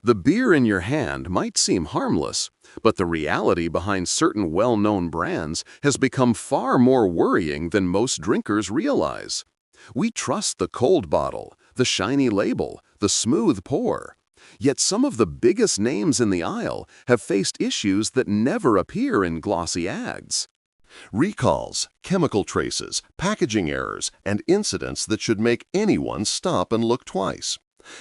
The beer in your hand might seem harmless, but the reality behind certain well-known brands has become far more worrying than most drinkers realize. We trust the cold bottle, the shiny label, the smooth pour. Yet some of the biggest names in the aisle have faced issues that never appear in glossy ads. Recalls, chemical traces, packaging errors, and incidents that should make anyone stop and look twice.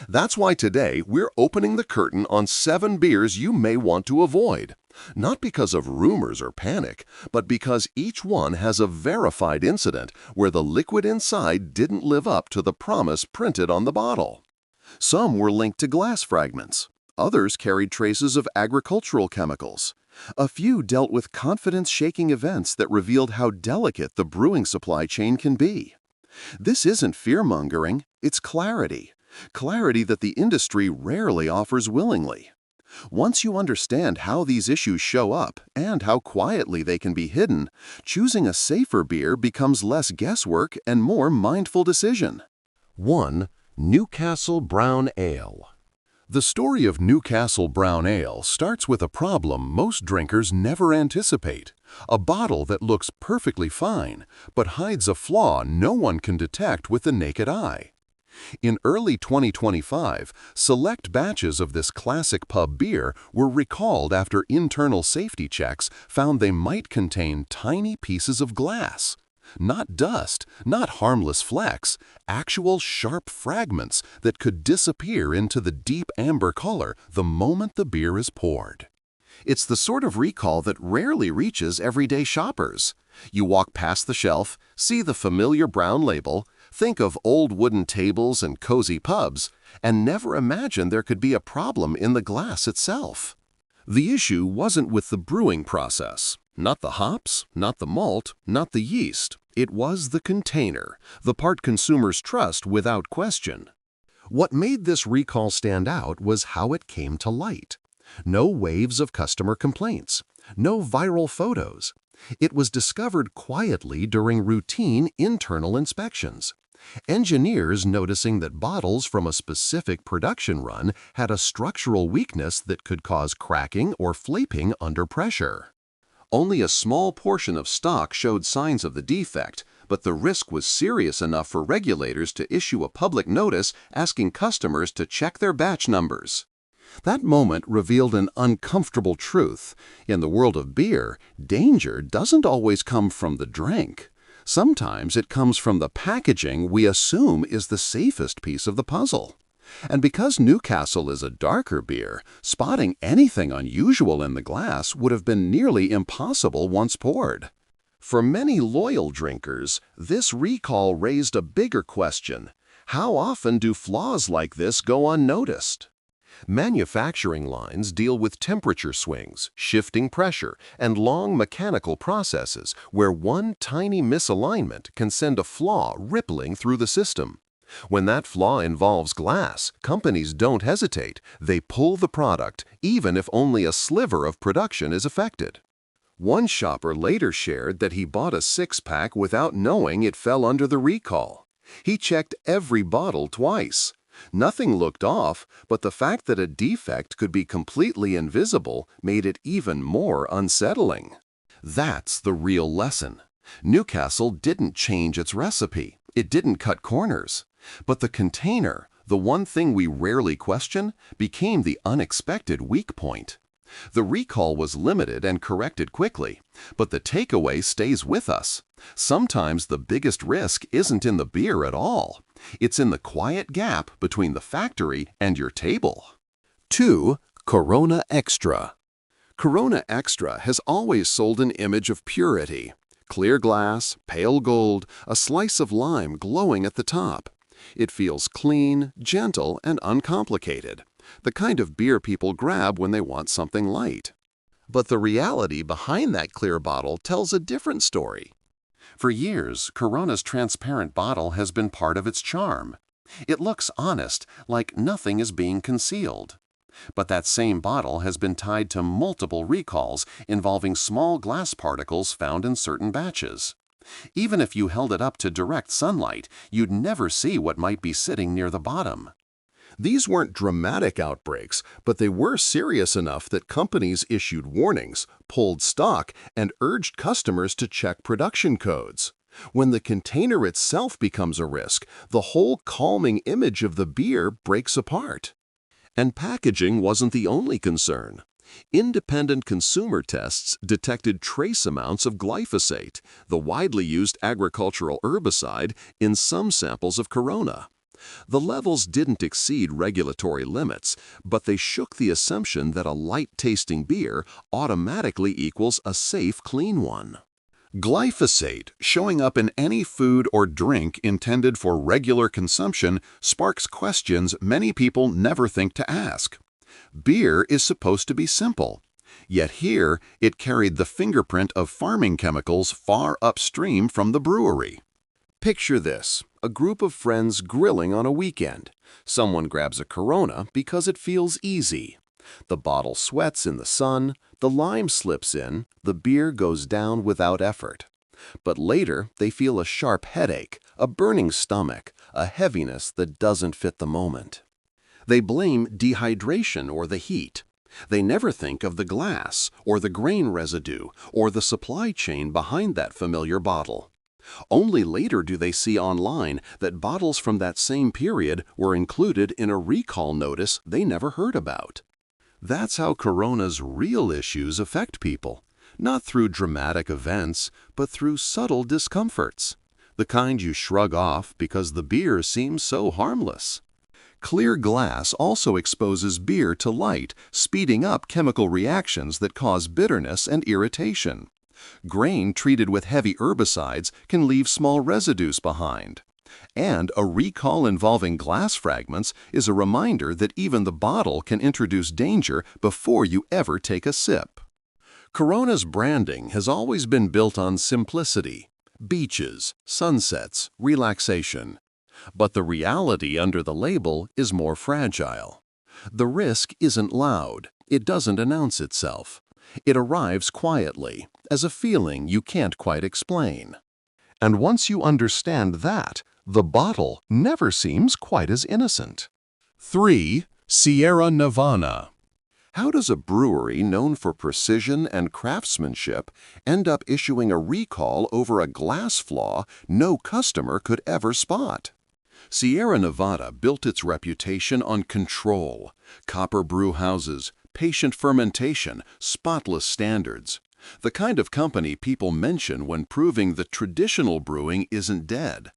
That's why today we're opening the curtain on 7 beers you may want to avoid. Not because of rumors or panic, but because each one has a verified incident where the liquid inside didn't live up to the promise printed on the bottle. Some were linked to glass fragments. Others carried traces of agricultural chemicals. A few dealt with confidence-shaking events that revealed how delicate the brewing supply chain can be. This isn't fear-mongering, it's clarity. Clarity that the industry rarely offers willingly. Once you understand how these issues show up and how quietly they can be hidden, choosing a safer beer becomes less guesswork and more mindful decision. 1. Newcastle Brown Ale. The story of Newcastle Brown Ale starts with a problem most drinkers never anticipate. A bottle that looks perfectly fine, but hides a flaw no one can detect with the naked eye. In early 2025, select batches of this classic pub beer were recalled after internal safety checks found they might contain tiny pieces of glass. Not dust, not harmless flecks, actual sharp fragments that could disappear into the deep amber color the moment the beer is poured. It's the sort of recall that rarely reaches everyday shoppers. You walk past the shelf, see the familiar brown label, think of old wooden tables and cozy pubs, and never imagine there could be a problem in the glass itself. The issue wasn't with the brewing process. Not the hops, not the malt, not the yeast. It was the container, the part consumers trust without question. What made this recall stand out was how it came to light. No waves of customer complaints, no viral photos. It was discovered quietly during routine internal inspections. Engineers noticing that bottles from a specific production run had a structural weakness that could cause cracking or flapping under pressure. Only a small portion of stock showed signs of the defect, but the risk was serious enough for regulators to issue a public notice asking customers to check their batch numbers. That moment revealed an uncomfortable truth. In the world of beer, danger doesn't always come from the drink. Sometimes it comes from the packaging we assume is the safest piece of the puzzle. And because Newcastle is a darker beer, spotting anything unusual in the glass would have been nearly impossible once poured. For many loyal drinkers, this recall raised a bigger question. How often do flaws like this go unnoticed? Manufacturing lines deal with temperature swings, shifting pressure, and long mechanical processes where one tiny misalignment can send a flaw rippling through the system. When that flaw involves glass, companies don't hesitate. They pull the product, even if only a sliver of production is affected. One shopper later shared that he bought a 6-pack without knowing it fell under the recall. He checked every bottle twice. Nothing looked off, but the fact that a defect could be completely invisible made it even more unsettling. That's the real lesson. Newcastle didn't change its recipe. It didn't cut corners. But the container, the one thing we rarely question, became the unexpected weak point. The recall was limited and corrected quickly, but the takeaway stays with us. Sometimes the biggest risk isn't in the beer at all. It's in the quiet gap between the factory and your table. 2. Corona Extra. Corona Extra has always sold an image of purity. Clear glass, pale gold, a slice of lime glowing at the top. It feels clean, gentle, and uncomplicated. The kind of beer people grab when they want something light. But the reality behind that clear bottle tells a different story. For years, Corona's transparent bottle has been part of its charm. It looks honest, like nothing is being concealed. But that same bottle has been tied to multiple recalls involving small glass particles found in certain batches. Even if you held it up to direct sunlight, you'd never see what might be sitting near the bottom. These weren't dramatic outbreaks, but they were serious enough that companies issued warnings, pulled stock, and urged customers to check production codes. When the container itself becomes a risk, the whole calming image of the beer breaks apart. And packaging wasn't the only concern. Independent consumer tests detected trace amounts of glyphosate, the widely used agricultural herbicide, in some samples of Corona. The levels didn't exceed regulatory limits, but they shook the assumption that a light-tasting beer automatically equals a safe, clean one. Glyphosate, showing up in any food or drink intended for regular consumption, sparks questions many people never think to ask. Beer is supposed to be simple, yet here it carried the fingerprint of farming chemicals far upstream from the brewery. Picture this, a group of friends grilling on a weekend. Someone grabs a Corona because it feels easy. The bottle sweats in the sun, the lime slips in, the beer goes down without effort. But later, they feel a sharp headache, a burning stomach, a heaviness that doesn't fit the moment. They blame dehydration or the heat. They never think of the glass, or the grain residue, or the supply chain behind that familiar bottle. Only later do they see online that bottles from that same period were included in a recall notice they never heard about. That's how Corona's real issues affect people, not through dramatic events, but through subtle discomforts, the kind you shrug off because the beer seems so harmless. Clear glass also exposes beer to light, speeding up chemical reactions that cause bitterness and irritation. Grain treated with heavy herbicides can leave small residues behind. And a recall involving glass fragments is a reminder that even the bottle can introduce danger before you ever take a sip. Corona's branding has always been built on simplicity: beaches, sunsets, relaxation. But the reality under the label is more fragile. The risk isn't loud. It doesn't announce itself. It arrives quietly, as a feeling you can't quite explain. And once you understand that, the bottle never seems quite as innocent. 3. Sierra Nevada. How does a brewery known for precision and craftsmanship end up issuing a recall over a glass flaw no customer could ever spot? Sierra Nevada built its reputation on control, copper brew houses, patient fermentation, spotless standards. The kind of company people mention when proving that traditional brewing isn't dead.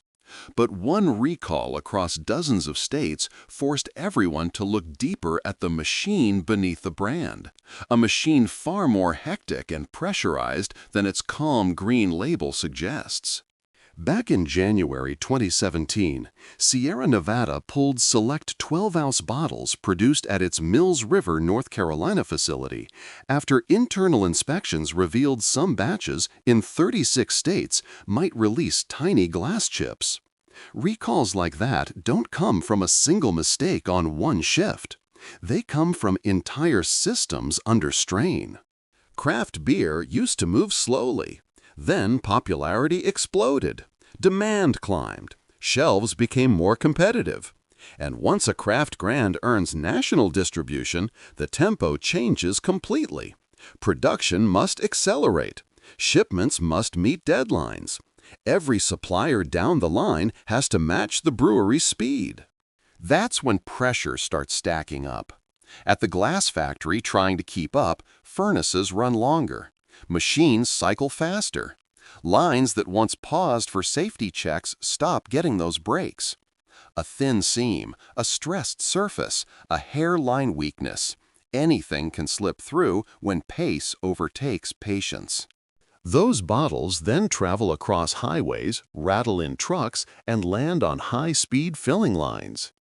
But one recall across dozens of states forced everyone to look deeper at the machine beneath the brand, a machine far more hectic and pressurized than its calm green label suggests. Back in January 2017, Sierra Nevada pulled select 12-ounce bottles produced at its Mills River, North Carolina facility after internal inspections revealed some batches in 36 states might release tiny glass chips. Recalls like that don't come from a single mistake on one shift. They come from entire systems under strain. Craft beer used to move slowly. Then popularity exploded. Demand climbed. Shelves became more competitive. And once a craft brand earns national distribution, the tempo changes completely. Production must accelerate. Shipments must meet deadlines. Every supplier down the line has to match the brewery's speed. That's when pressure starts stacking up. At the glass factory trying to keep up, furnaces run longer. Machines cycle faster. Lines that once paused for safety checks stop getting those breaks. A thin seam, a stressed surface, a hairline weakness. Anything can slip through when pace overtakes patience. Those bottles then travel across highways, rattle in trucks, and land on high-speed filling lines.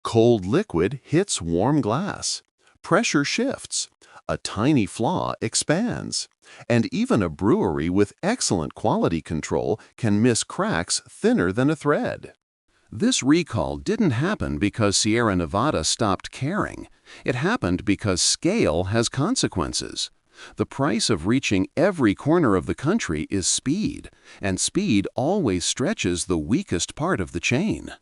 Cold liquid hits warm glass. Pressure shifts. A tiny flaw expands. And even a brewery with excellent quality control can miss cracks thinner than a thread. This recall didn't happen because Sierra Nevada stopped caring. It happened because scale has consequences. The price of reaching every corner of the country is speed, and speed always stretches the weakest part of the chain.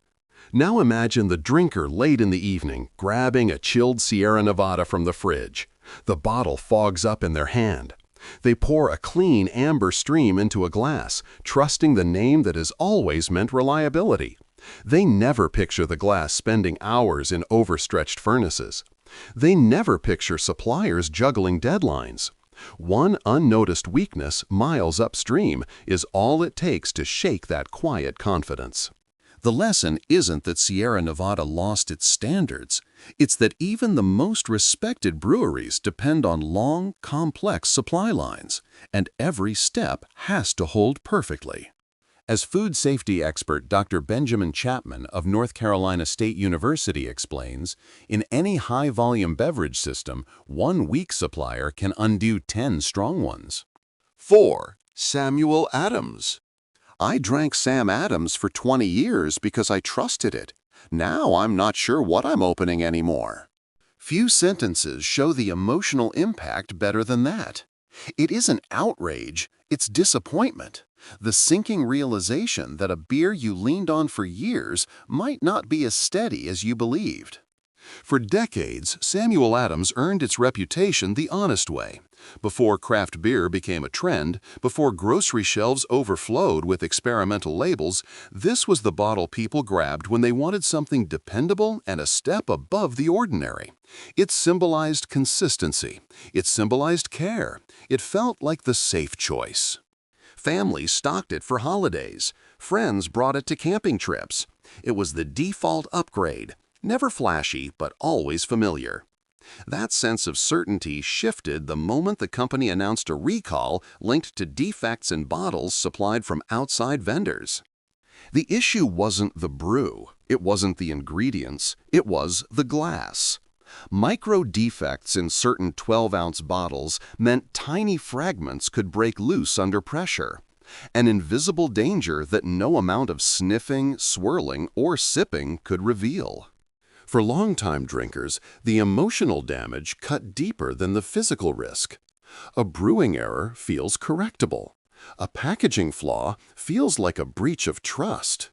Now imagine the drinker late in the evening grabbing a chilled Sierra Nevada from the fridge. The bottle fogs up in their hand. They pour a clean amber stream into a glass, trusting the name that has always meant reliability. They never picture the glass spending hours in overstretched furnaces. They never picture suppliers juggling deadlines. One unnoticed weakness miles upstream is all it takes to shake that quiet confidence. The lesson isn't that Sierra Nevada lost its standards. It's that even the most respected breweries depend on long, complex supply lines, and every step has to hold perfectly. As food safety expert Dr. Benjamin Chapman of North Carolina State University explains, in any high-volume beverage system, one weak supplier can undo 10 strong ones. 4. Samuel Adams. I drank Sam Adams for 20 years because I trusted it. Now I'm not sure what I'm opening anymore. Few sentences show the emotional impact better than that. It isn't outrage, it's disappointment. The sinking realization that a beer you leaned on for years might not be as steady as you believed. For decades, Samuel Adams earned its reputation the honest way. Before craft beer became a trend, before grocery shelves overflowed with experimental labels, this was the bottle people grabbed when they wanted something dependable and a step above the ordinary. It symbolized consistency. It symbolized care. It felt like the safe choice. Families stocked it for holidays. Friends brought it to camping trips. It was the default upgrade. Never flashy, but always familiar. That sense of certainty shifted the moment the company announced a recall linked to defects in bottles supplied from outside vendors. The issue wasn't the brew, it wasn't the ingredients, it was the glass. Micro defects in certain 12-ounce bottles meant tiny fragments could break loose under pressure. An invisible danger that no amount of sniffing, swirling, or sipping could reveal. For longtime drinkers, the emotional damage cut deeper than the physical risk. A brewing error feels correctable. A packaging flaw feels like a breach of trust.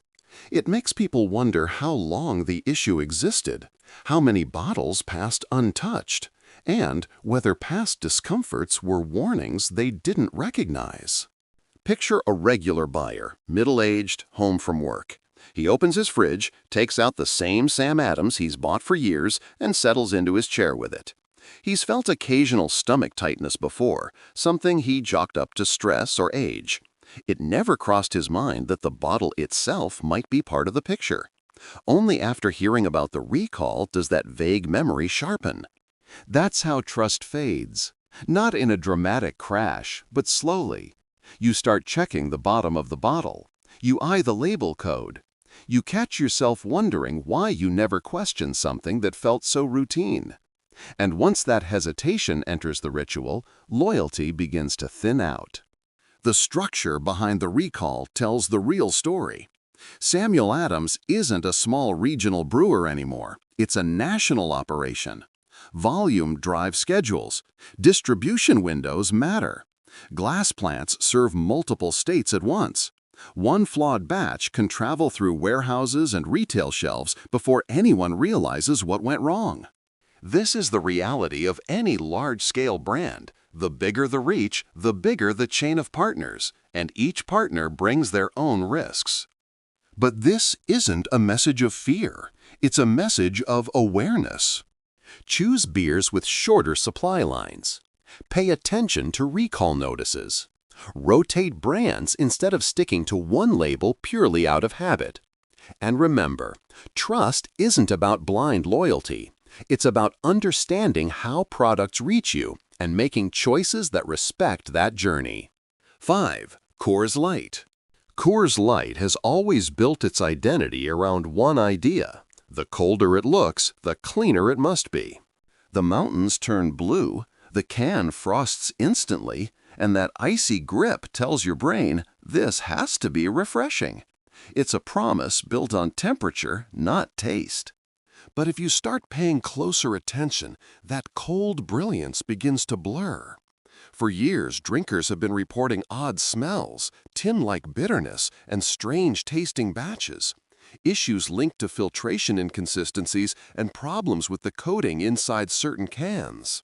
It makes people wonder how long the issue existed, how many bottles passed untouched, and whether past discomforts were warnings they didn't recognize. Picture a regular buyer, middle-aged, home from work. He opens his fridge, takes out the same Sam Adams he's bought for years, and settles into his chair with it. He's felt occasional stomach tightness before, something he chalked up to stress or age. It never crossed his mind that the bottle itself might be part of the picture. Only after hearing about the recall does that vague memory sharpen. That's how trust fades. Not in a dramatic crash, but slowly. You start checking the bottom of the bottle. You eye the label code. You catch yourself wondering why you never questioned something that felt so routine. And once that hesitation enters the ritual, loyalty begins to thin out. The structure behind the recall tells the real story. Samuel Adams isn't a small regional brewer anymore. It's a national operation. Volume drives schedules. Distribution windows matter. Glass plants serve multiple states at once. One flawed batch can travel through warehouses and retail shelves before anyone realizes what went wrong. This is the reality of any large-scale brand. The bigger the reach, the bigger the chain of partners, and each partner brings their own risks. But this isn't a message of fear. It's a message of awareness. Choose beers with shorter supply lines. Pay attention to recall notices. Rotate brands instead of sticking to one label purely out of habit. And remember, trust isn't about blind loyalty. It's about understanding how products reach you and making choices that respect that journey. 5. Coors Light. Coors Light has always built its identity around one idea. The colder it looks, the cleaner it must be. The mountains turn blue, the can frosts instantly, and that icy grip tells your brain, this has to be refreshing. It's a promise built on temperature, not taste. But if you start paying closer attention, that cold brilliance begins to blur. For years, drinkers have been reporting odd smells, tin-like bitterness, and strange tasting batches. Issues linked to filtration inconsistencies and problems with the coating inside certain cans.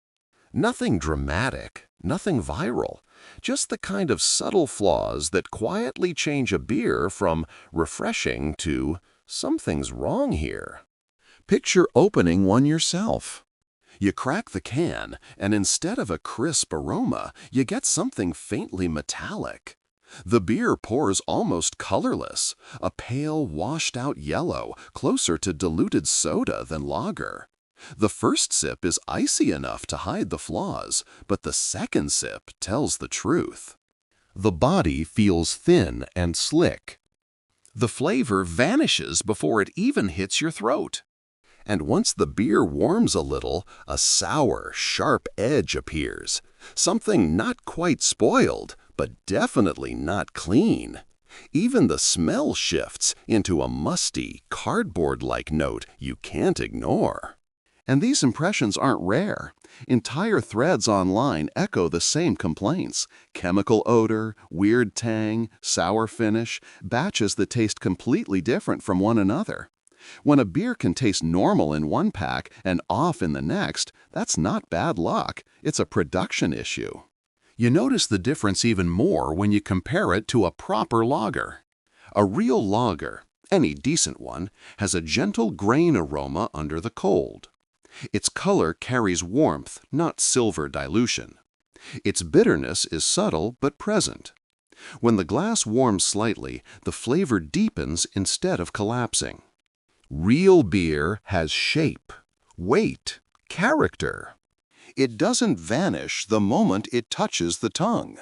Nothing dramatic, nothing viral, just the kind of subtle flaws that quietly change a beer from refreshing to something's wrong here. Picture opening one yourself. You crack the can, and instead of a crisp aroma, you get something faintly metallic. The beer pours almost colorless, a pale, washed-out yellow, closer to diluted soda than lager. The first sip is icy enough to hide the flaws, but the second sip tells the truth. The body feels thin and slick. The flavor vanishes before it even hits your throat. And once the beer warms a little, a sour, sharp edge appears. Something not quite spoiled, but definitely not clean. Even the smell shifts into a musty, cardboard-like note you can't ignore. And these impressions aren't rare. Entire threads online echo the same complaints: chemical odor, weird tang, sour finish, batches that taste completely different from one another. When a beer can taste normal in one pack and off in the next, that's not bad luck, it's a production issue. You notice the difference even more when you compare it to a proper lager. A real lager, any decent one, has a gentle grain aroma under the cold. Its color carries warmth, not silver dilution. Its bitterness is subtle but present. When the glass warms slightly, the flavor deepens instead of collapsing. Real beer has shape, weight, character. It doesn't vanish the moment it touches the tongue.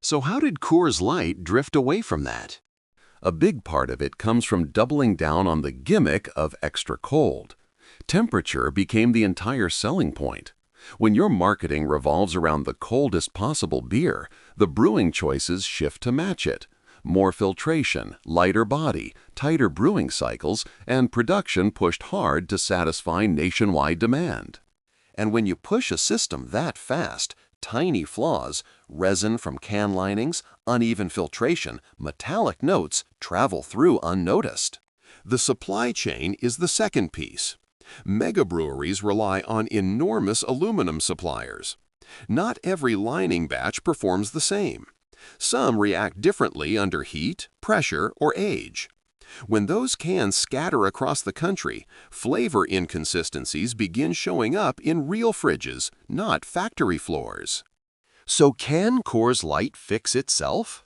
So how did Coors Light drift away from that? A big part of it comes from doubling down on the gimmick of extra cold. Temperature became the entire selling point. When your marketing revolves around the coldest possible beer, the brewing choices shift to match it. More filtration, lighter body, tighter brewing cycles, and production pushed hard to satisfy nationwide demand. And when you push a system that fast, tiny flaws, resin from can linings, uneven filtration, metallic notes travel through unnoticed. The supply chain is the second piece. Megabreweries rely on enormous aluminum suppliers. Not every lining batch performs the same. Some react differently under heat, pressure, or age. When those cans scatter across the country, flavor inconsistencies begin showing up in real fridges, not factory floors. So can Coors Light fix itself?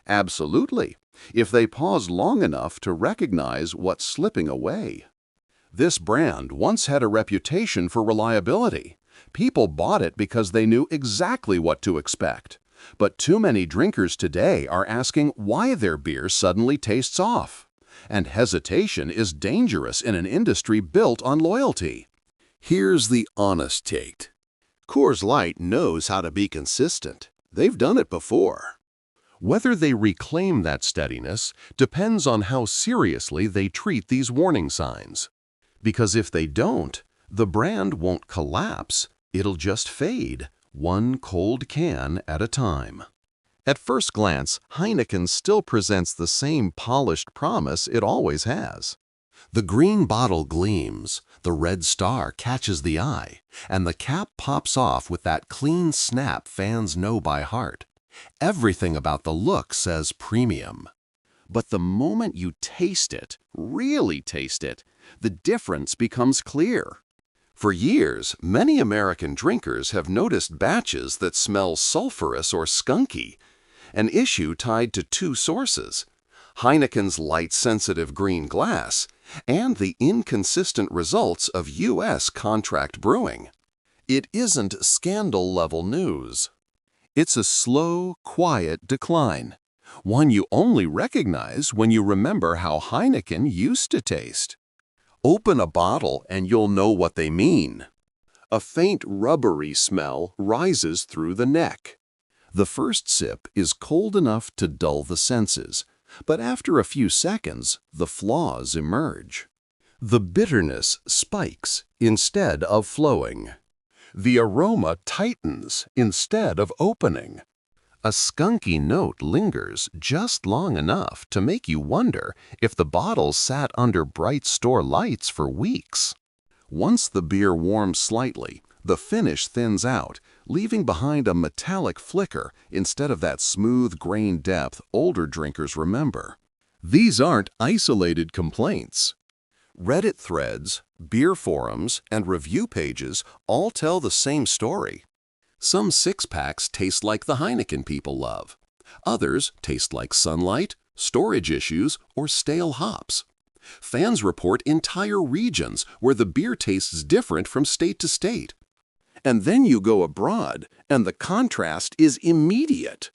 Absolutely, if they pause long enough to recognize what's slipping away. This brand once had a reputation for reliability. People bought it because they knew exactly what to expect. But too many drinkers today are asking why their beer suddenly tastes off. And hesitation is dangerous in an industry built on loyalty. Here's the honest take. Coors Light knows how to be consistent. They've done it before. Whether they reclaim that steadiness depends on how seriously they treat these warning signs. Because if they don't, the brand won't collapse, it'll just fade, one cold can at a time. At first glance, Heineken still presents the same polished promise it always has. The green bottle gleams, the red star catches the eye, and the cap pops off with that clean snap fans know by heart. Everything about the look says premium. But the moment you taste it, really taste it, the difference becomes clear. For years, many American drinkers have noticed batches that smell sulfurous or skunky, an issue tied to two sources: Heineken's light-sensitive green glass and the inconsistent results of U.S. contract brewing. It isn't scandal-level news. It's a slow, quiet decline, one you only recognize when you remember how Heineken used to taste. Open a bottle and you'll know what they mean. A faint rubbery smell rises through the neck. The first sip is cold enough to dull the senses, but after a few seconds, the flaws emerge. The bitterness spikes instead of flowing. The aroma tightens instead of opening. A skunky note lingers just long enough to make you wonder if the bottle sat under bright store lights for weeks. Once the beer warms slightly, the finish thins out, leaving behind a metallic flicker instead of that smooth grain depth older drinkers remember. These aren't isolated complaints. Reddit threads, beer forums, and review pages all tell the same story. Some six-packs taste like the Heineken people love. Others taste like sunlight, storage issues, or stale hops. Fans report entire regions where the beer tastes different from state to state. And then you go abroad, and the contrast is immediate.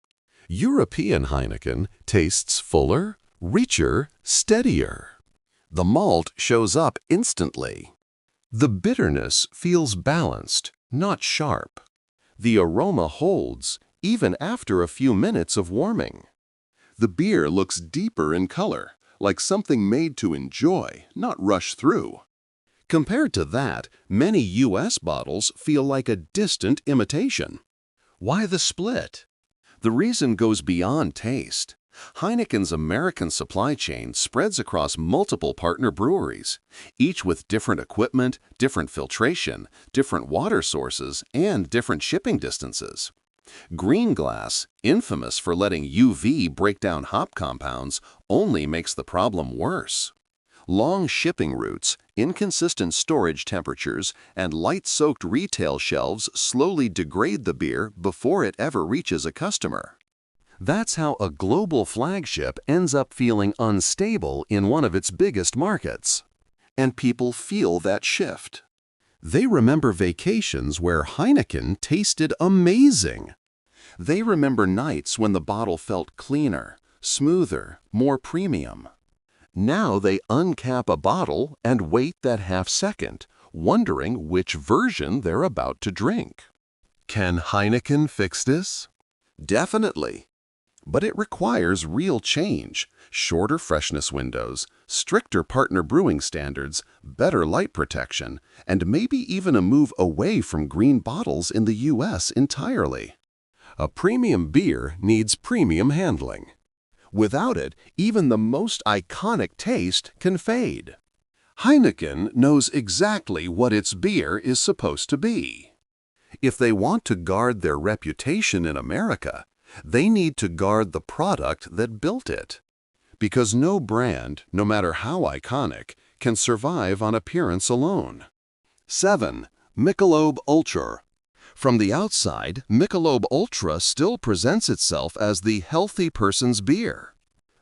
European Heineken tastes fuller, richer, steadier. The malt shows up instantly. The bitterness feels balanced, not sharp. The aroma holds, even after a few minutes of warming. The beer looks deeper in color, like something made to enjoy, not rush through. Compared to that, many U.S. bottles feel like a distant imitation. Why the split? The reason goes beyond taste. Heineken's American supply chain spreads across multiple partner breweries, each with different equipment, different filtration, different water sources, and different shipping distances. Green glass, infamous for letting UV break down hop compounds, only makes the problem worse. Long shipping routes, inconsistent storage temperatures, and light-soaked retail shelves slowly degrade the beer before it ever reaches a customer. That's how a global flagship ends up feeling unstable in one of its biggest markets. And people feel that shift. They remember vacations where Heineken tasted amazing. They remember nights when the bottle felt cleaner, smoother, more premium. Now they uncap a bottle and wait that half second, wondering which version they're about to drink. Can Heineken fix this? Definitely. But it requires real change, shorter freshness windows, stricter partner brewing standards, better light protection, and maybe even a move away from green bottles in the U.S. entirely. A premium beer needs premium handling. Without it, even the most iconic taste can fade. Heineken knows exactly what its beer is supposed to be. If they want to guard their reputation in America, they need to guard the product that built it. Because no brand, no matter how iconic, can survive on appearance alone. 7. Michelob Ultra. From the outside, Michelob Ultra still presents itself as the healthy person's beer.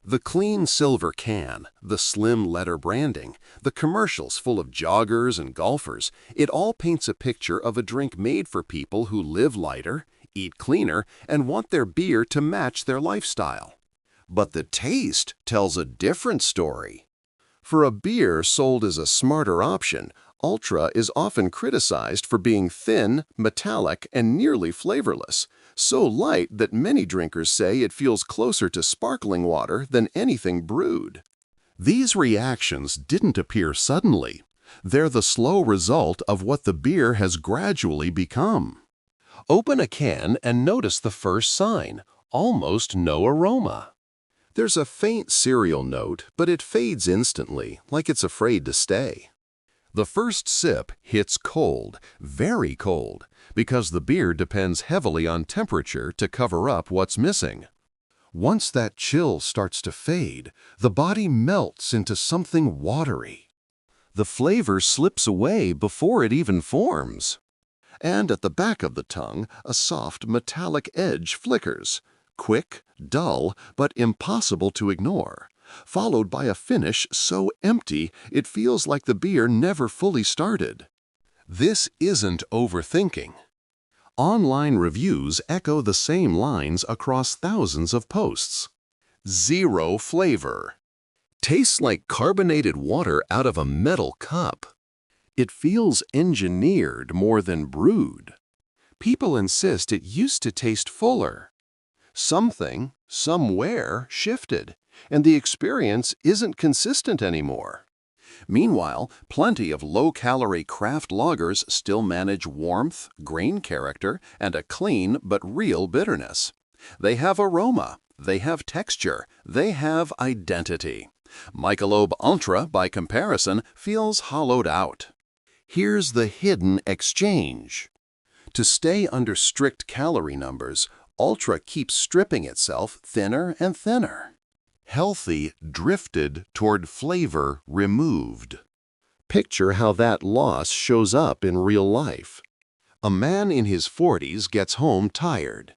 The clean silver can, the slim letter branding, the commercials full of joggers and golfers, it all paints a picture of a drink made for people who live lighter, eat cleaner, and want their beer to match their lifestyle. But the taste tells a different story. For a beer sold as a smarter option, Ultra is often criticized for being thin, metallic, and nearly flavorless, so light that many drinkers say it feels closer to sparkling water than anything brewed. These reactions didn't appear suddenly. They're the slow result of what the beer has gradually become. Open a can and notice the first sign, almost no aroma. There's a faint cereal note, but it fades instantly, like it's afraid to stay. The first sip hits cold, very cold, because the beer depends heavily on temperature to cover up what's missing. Once that chill starts to fade, the body melts into something watery. The flavor slips away before it even forms. And at the back of the tongue, a soft metallic edge flickers, quick, dull, but impossible to ignore, followed by a finish so empty it feels like the beer never fully started. This isn't overthinking. Online reviews echo the same lines across thousands of posts. Zero flavor. Tastes like carbonated water out of a metal cup. It feels engineered more than brewed. People insist it used to taste fuller. Something, somewhere, shifted, and the experience isn't consistent anymore. Meanwhile, plenty of low-calorie craft lagers still manage warmth, grain character, and a clean but real bitterness. They have aroma, they have texture, they have identity. Michelob Ultra, by comparison, feels hollowed out. Here's the hidden exchange. To stay under strict calorie numbers, Ultra keeps stripping itself thinner and thinner. Healthy drifted toward flavor removed. Picture how that loss shows up in real life. A man in his 40s gets home tired.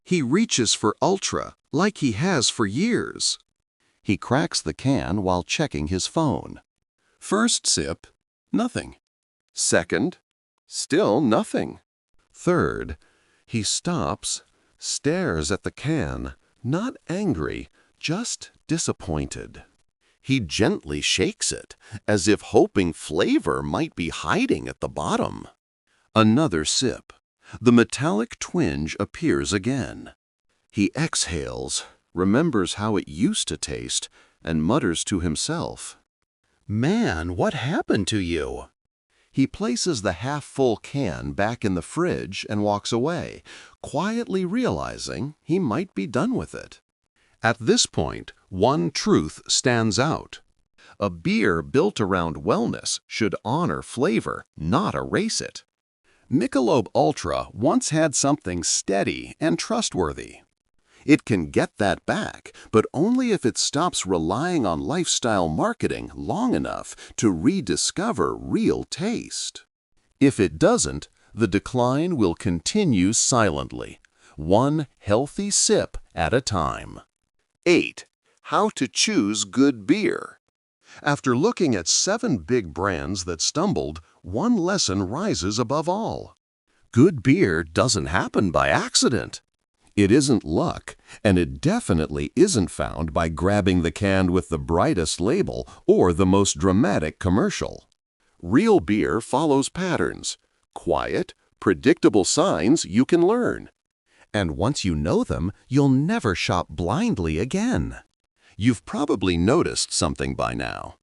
He reaches for Ultra like he has for years. He cracks the can while checking his phone. First sip, nothing. Second, still nothing. Third, he stops, stares at the can, not angry, just disappointed. He gently shakes it, as if hoping flavor might be hiding at the bottom. Another sip. The metallic twinge appears again. He exhales, remembers how it used to taste, and mutters to himself, "Man, what happened to you?" He places the half-full can back in the fridge and walks away, quietly realizing he might be done with it. At this point, one truth stands out. A beer built around wellness should honor flavor, not erase it. Michelob Ultra once had something steady and trustworthy. It can get that back, but only if it stops relying on lifestyle marketing long enough to rediscover real taste. If it doesn't, the decline will continue silently, one healthy sip at a time. 8. How to choose good beer. After looking at 7 big brands that stumbled, one lesson rises above all. Good beer doesn't happen by accident. It isn't luck, and it definitely isn't found by grabbing the can with the brightest label or the most dramatic commercial. Real beer follows patterns, quiet, predictable signs you can learn. And once you know them, you'll never shop blindly again. You've probably noticed something by now.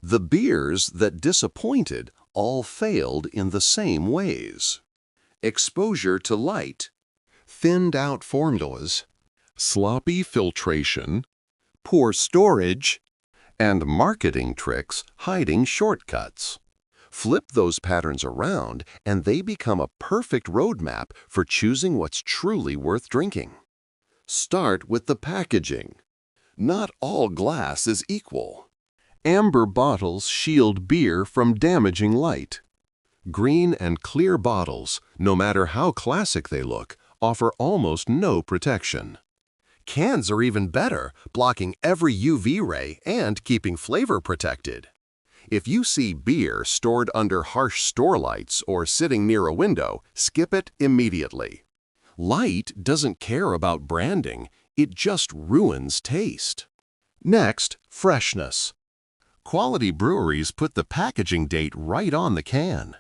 The beers that disappointed all failed in the same ways. Exposure to light, thinned-out formulas, sloppy filtration, poor storage, and marketing tricks hiding shortcuts. Flip those patterns around, and they become a perfect roadmap for choosing what's truly worth drinking. Start with the packaging. Not all glass is equal. Amber bottles shield beer from damaging light. Green and clear bottles, no matter how classic they look, offer almost no protection. Cans are even better, blocking every UV ray and keeping flavor protected. If you see beer stored under harsh store lights or sitting near a window, skip it immediately. Light doesn't care about branding, it just ruins taste. Next, freshness. Quality breweries put the packaging date right on the can.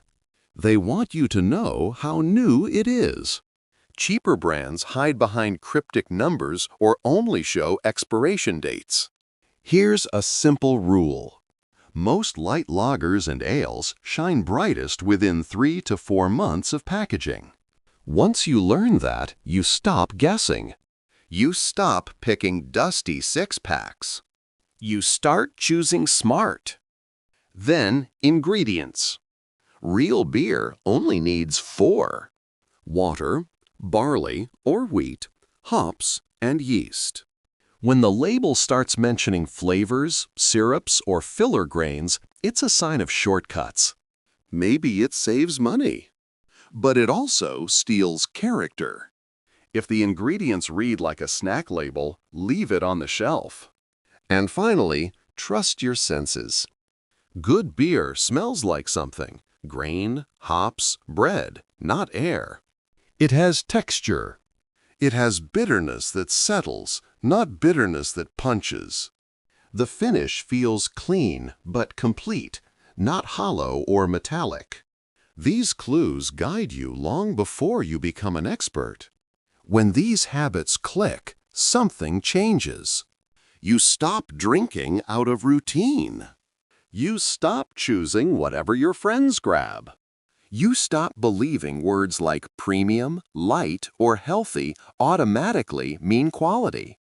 They want you to know how new it is. Cheaper brands hide behind cryptic numbers or only show expiration dates. Here's a simple rule. Most light lagers and ales shine brightest within 3 to 4 months of packaging. Once you learn that, you stop guessing. You stop picking dusty six-packs. You start choosing smart. Then, ingredients. Real beer only needs 4. Water, barley or wheat, hops, and yeast. When the label starts mentioning flavors, syrups, or filler grains, it's a sign of shortcuts. Maybe it saves money. But it also steals character. If the ingredients read like a snack label, leave it on the shelf. And finally, trust your senses. Good beer smells like something: grain, hops, bread, not air. It has texture. It has bitterness that settles, not bitterness that punches. The finish feels clean but complete, not hollow or metallic. These clues guide you long before you become an expert. When these habits click, something changes. You stop drinking out of routine. You stop choosing whatever your friends grab. You stop believing words like premium, light, or healthy automatically mean quality.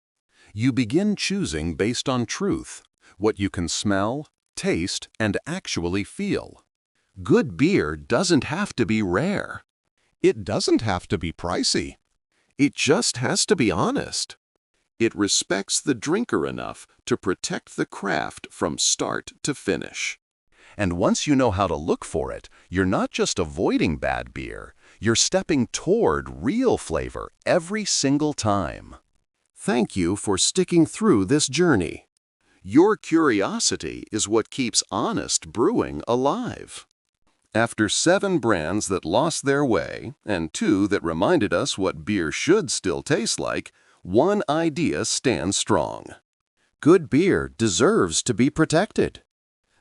You begin choosing based on truth, what you can smell, taste, and actually feel. Good beer doesn't have to be rare. It doesn't have to be pricey. It just has to be honest. It respects the drinker enough to protect the craft from start to finish. And once you know how to look for it, you're not just avoiding bad beer, you're stepping toward real flavor every single time. Thank you for sticking through this journey. Your curiosity is what keeps honest brewing alive. After 7 brands that lost their way, and 2 that reminded us what beer should still taste like, one idea stands strong. Good beer deserves to be protected.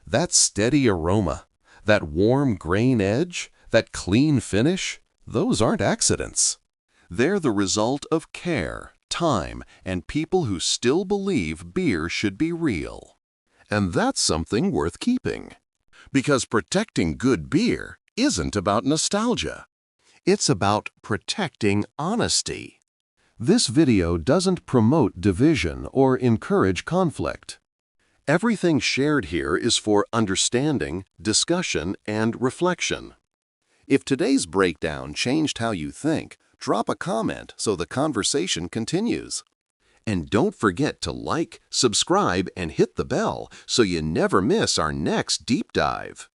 That steady aroma, that warm grain edge, that clean finish, those aren't accidents. They're the result of care, time, and people who still believe beer should be real. And that's something worth keeping. Because protecting good beer isn't about nostalgia. It's about protecting honesty. This video doesn't promote division or encourage conflict. Everything shared here is for understanding, discussion, and reflection. If today's breakdown changed how you think, drop a comment so the conversation continues. And don't forget to like, subscribe, and hit the bell so you never miss our next deep dive.